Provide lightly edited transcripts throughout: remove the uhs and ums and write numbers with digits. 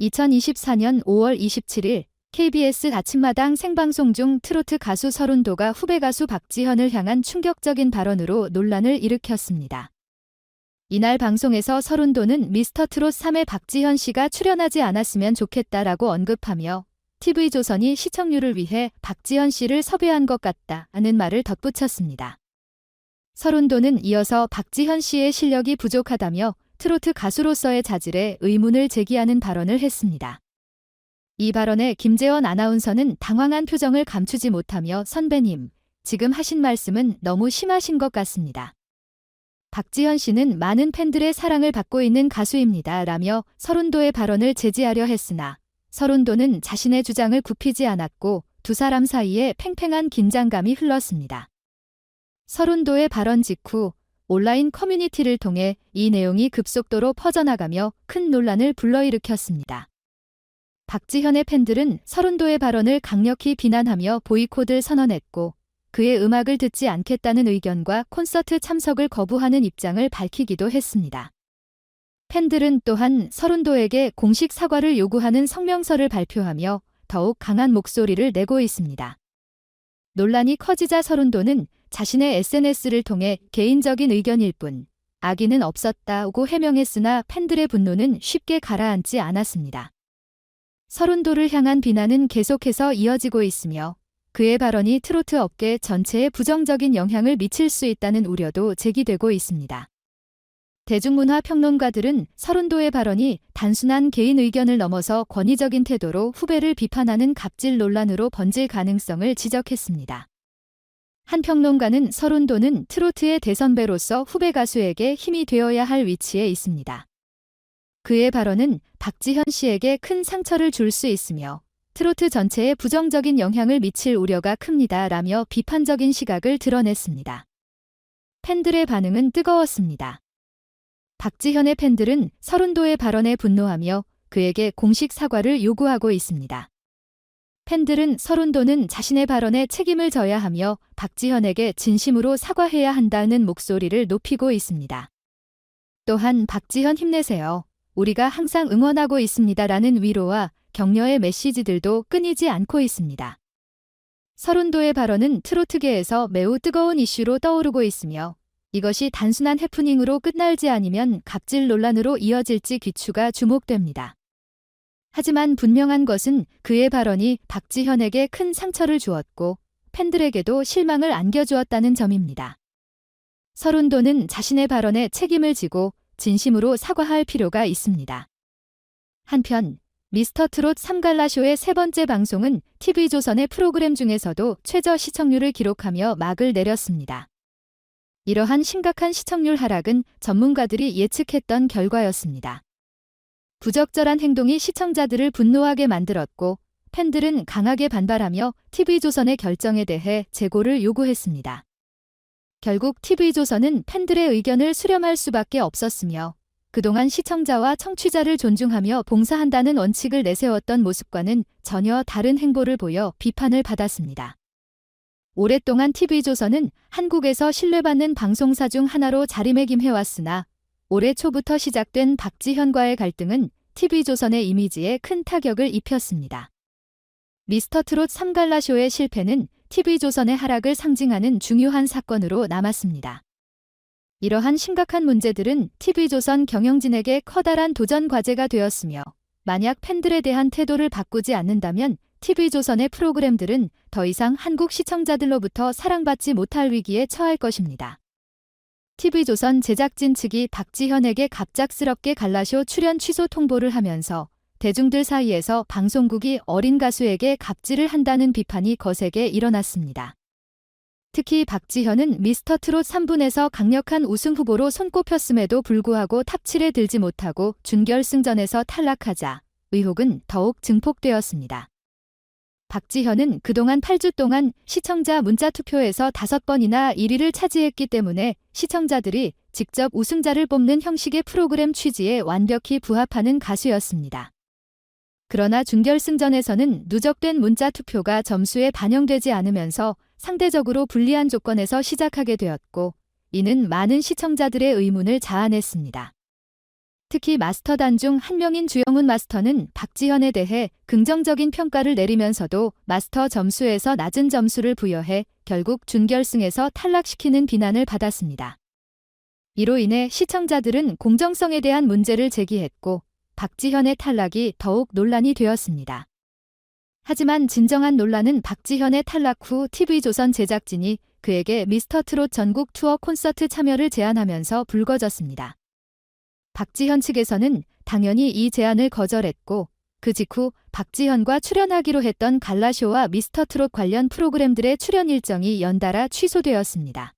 2024년 5월 27일 KBS 아침마당 생방송 중 트로트 가수 서른도가 후배 가수 박지현을 향한 충격적인 발언으로 논란을 일으켰습니다. 이날 방송에서 서른도는 미스터트롯 3에 박지현 씨가 출연하지 않았으면 좋겠다라고 언급하며 TV조선이 시청률을 위해 박지현 씨를 섭외한 것 같다는 말을 덧붙였습니다. 서른도는 이어서 박지현 씨의 실력이 부족하다며 트로트 가수로서의 자질에 의문을 제기하는 발언을 했습니다. 이 발언에 김재원 아나운서는 당황한 표정을 감추지 못하며 선배님, 지금 하신 말씀은 너무 심하신 것 같습니다. 박지현 씨는 많은 팬들의 사랑을 받고 있는 가수입니다. 라며 서른도의 발언을 제지하려 했으나 서른도는 자신의 주장을 굽히지 않았고 두 사람 사이에 팽팽한 긴장감이 흘렀습니다. 서른도의 발언 직후 온라인 커뮤니티를 통해 이 내용이 급속도로 퍼져나가며 큰 논란을 불러일으켰습니다. 박지현의 팬들은 서른도의 발언을 강력히 비난하며 보이콧을 선언했고 그의 음악을 듣지 않겠다는 의견과 콘서트 참석을 거부하는 입장을 밝히기도 했습니다. 팬들은 또한 서른도에게 공식 사과를 요구하는 성명서를 발표하며 더욱 강한 목소리를 내고 있습니다. 논란이 커지자 서른도는 자신의 SNS를 통해 개인적인 의견일 뿐 악의는 없었다고 해명했으나 팬들의 분노는 쉽게 가라앉지 않았습니다. 서른도를 향한 비난은 계속해서 이어지고 있으며 그의 발언이 트로트 업계 전체에 부정적인 영향을 미칠 수 있다는 우려도 제기되고 있습니다. 대중문화 평론가들은 서른도의 발언이 단순한 개인 의견을 넘어서 권위적인 태도로 후배를 비판하는 갑질 논란으로 번질 가능성을 지적했습니다. 한 평론가는 서른도는 트로트의 대선배로서 후배 가수에게 힘이 되어야 할 위치에 있습니다. 그의 발언은 박지현 씨에게 큰 상처를 줄 수 있으며 트로트 전체에 부정적인 영향을 미칠 우려가 큽니다. 라며 비판적인 시각을 드러냈습니다. 팬들의 반응은 뜨거웠습니다. 박지현의 팬들은 서른도의 발언에 분노하며 그에게 공식 사과를 요구하고 있습니다. 팬들은 서른도는 자신의 발언에 책임을 져야 하며 박지현에게 진심으로 사과해야 한다는 목소리를 높이고 있습니다. 또한 박지현 힘내세요. 우리가 항상 응원하고 있습니다라는 위로와 격려의 메시지들도 끊이지 않고 있습니다. 서른도의 발언은 트로트계에서 매우 뜨거운 이슈로 떠오르고 있으며 이것이 단순한 해프닝으로 끝날지 아니면 갑질 논란으로 이어질지 귀추가 주목됩니다. 하지만 분명한 것은 그의 발언이 박지현에게 큰 상처를 주었고 팬들에게도 실망을 안겨주었다는 점입니다. 서른도는 자신의 발언에 책임을 지고 진심으로 사과할 필요가 있습니다. 한편 미스터트롯 3갈라쇼의 세 번째 방송은 TV조선의 프로그램 중에서도 최저 시청률을 기록하며 막을 내렸습니다. 이러한 심각한 시청률 하락은 전문가들이 예측했던 결과였습니다. 부적절한 행동이 시청자들을 분노하게 만들었고 팬들은 강하게 반발하며 TV조선의 결정에 대해 재고를 요구했습니다. 결국 TV조선은 팬들의 의견을 수렴할 수밖에 없었으며 그동안 시청자와 청취자를 존중하며 봉사한다는 원칙을 내세웠던 모습과는 전혀 다른 행보를 보여 비판을 받았습니다. 오랫동안 TV조선은 한국에서 신뢰받는 방송사 중 하나로 자리매김해왔으나 올해 초부터 시작된 박지현과의 갈등은 TV조선의 이미지에 큰 타격을 입혔습니다. 미스터트롯 3갈라쇼의 실패는 TV조선의 하락을 상징하는 중요한 사건으로 남았습니다. 이러한 심각한 문제들은 TV조선 경영진에게 커다란 도전 과제가 되었으며 만약 팬들에 대한 태도를 바꾸지 않는다면 TV조선의 프로그램들은 더 이상 한국 시청자들로부터 사랑받지 못할 위기에 처할 것입니다. TV조선 제작진 측이 박지현에게 갑작스럽게 갈라쇼 출연 취소 통보를 하면서 대중들 사이에서 방송국이 어린 가수에게 갑질을 한다는 비판이 거세게 일어났습니다. 특히 박지현은 미스터트롯 3분에서 강력한 우승 후보로 손꼽혔음에도 불구하고 탑7에 들지 못하고 준결승전에서 탈락하자 의혹은 더욱 증폭되었습니다. 박지현은 그동안 8주 동안 시청자 문자 투표에서 5번이나 1위를 차지했기 때문에 시청자들이 직접 우승자를 뽑는 형식의 프로그램 취지에 완벽히 부합하는 가수였습니다. 그러나 준결승전에서는 누적된 문자 투표가 점수에 반영되지 않으면서 상대적으로 불리한 조건에서 시작하게 되었고 이는 많은 시청자들의 의문을 자아냈습니다. 특히 마스터단 중 한 명인 주영훈 마스터는 박지현에 대해 긍정적인 평가를 내리면서도 마스터 점수에서 낮은 점수를 부여해 결국 준결승에서 탈락시키는 비난을 받았습니다. 이로 인해 시청자들은 공정성에 대한 문제를 제기했고 박지현의 탈락이 더욱 논란이 되었습니다. 하지만 진정한 논란은 박지현의 탈락 후 TV조선 제작진이 그에게 미스터트롯 전국 투어 콘서트 참여를 제안하면서 불거졌습니다. 박지현 측에서는 당연히 이 제안을 거절했고 그 직후 박지현과 출연하기로 했던 갈라쇼와 미스터트롯 관련 프로그램들의 출연 일정이 연달아 취소되었습니다.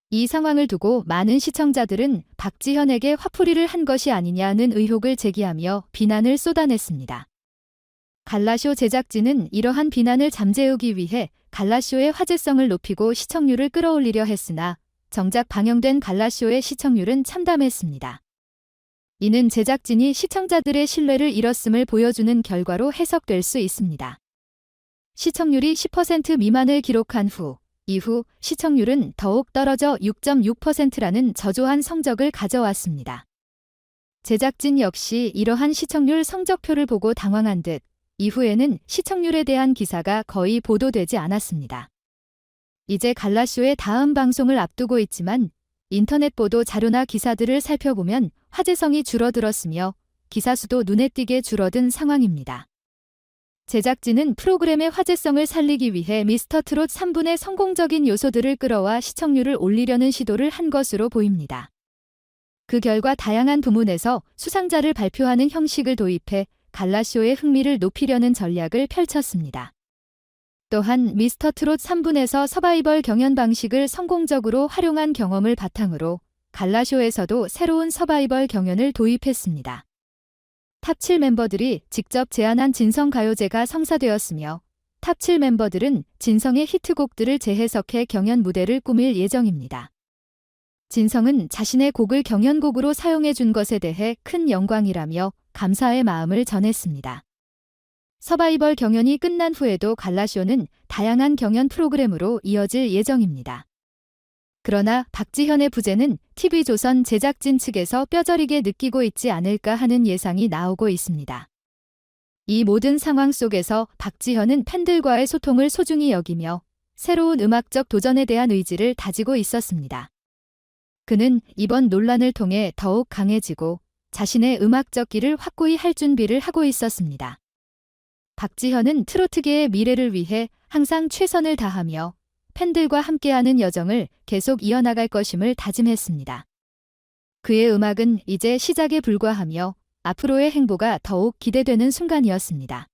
이 상황을 두고 많은 시청자들은 박지현에게 화풀이를 한 것이 아니냐는 의혹을 제기하며 비난을 쏟아냈습니다. 갈라쇼 제작진은 이러한 비난을 잠재우기 위해 갈라쇼의 화제성을 높이고 시청률을 끌어올리려 했으나 정작 방영된 갈라쇼의 시청률은 참담했습니다. 이는 제작진이 시청자들의 신뢰를 잃었음을 보여주는 결과로 해석될 수 있습니다. 시청률이 10% 미만을 기록한 이후 시청률은 더욱 떨어져 6.6%라는 저조한 성적을 가져왔습니다. 제작진 역시 이러한 시청률 성적표를 보고 당황한 듯 이후에는 시청률에 대한 기사가 거의 보도되지 않았습니다. 이제 갈라쇼의 다음 방송을 앞두고 있지만 인터넷 보도 자료나 기사들을 살펴보면 화제성이 줄어들었으며 기사 수도 눈에 띄게 줄어든 상황입니다. 제작진은 프로그램의 화제성을 살리기 위해 미스터트롯 3분의 성공적인 요소들을 끌어와 시청률을 올리려는 시도를 한 것으로 보입니다. 그 결과 다양한 부문에서 수상자를 발표하는 형식을 도입해 갈라쇼의 흥미를 높이려는 전략을 펼쳤습니다. 또한 미스터트롯 3분에서 서바이벌 경연 방식을 성공적으로 활용한 경험을 바탕으로 갈라쇼에서도 새로운 서바이벌 경연을 도입했습니다. 탑7 멤버들이 직접 제안한 진성가요제가 성사되었으며 탑7 멤버들은 진성의 히트곡들을 재해석해 경연 무대를 꾸밀 예정입니다. 진성은 자신의 곡을 경연곡으로 사용해 준 것에 대해 큰 영광이라며 감사의 마음을 전했습니다. 서바이벌 경연이 끝난 후에도 갈라쇼는 다양한 경연 프로그램으로 이어질 예정입니다. 그러나 박지현의 부재는 TV조선 제작진 측에서 뼈저리게 느끼고 있지 않을까 하는 예상이 나오고 있습니다. 이 모든 상황 속에서 박지현은 팬들과의 소통을 소중히 여기며 새로운 음악적 도전에 대한 의지를 다지고 있었습니다. 그는 이번 논란을 통해 더욱 강해지고 자신의 음악적 길을 확고히 할 준비를 하고 있었습니다. 박지현은 트로트계의 미래를 위해 항상 최선을 다하며 팬들과 함께하는 여정을 계속 이어나갈 것임을 다짐했습니다. 그의 음악은 이제 시작에 불과하며 앞으로의 행보가 더욱 기대되는 순간이었습니다.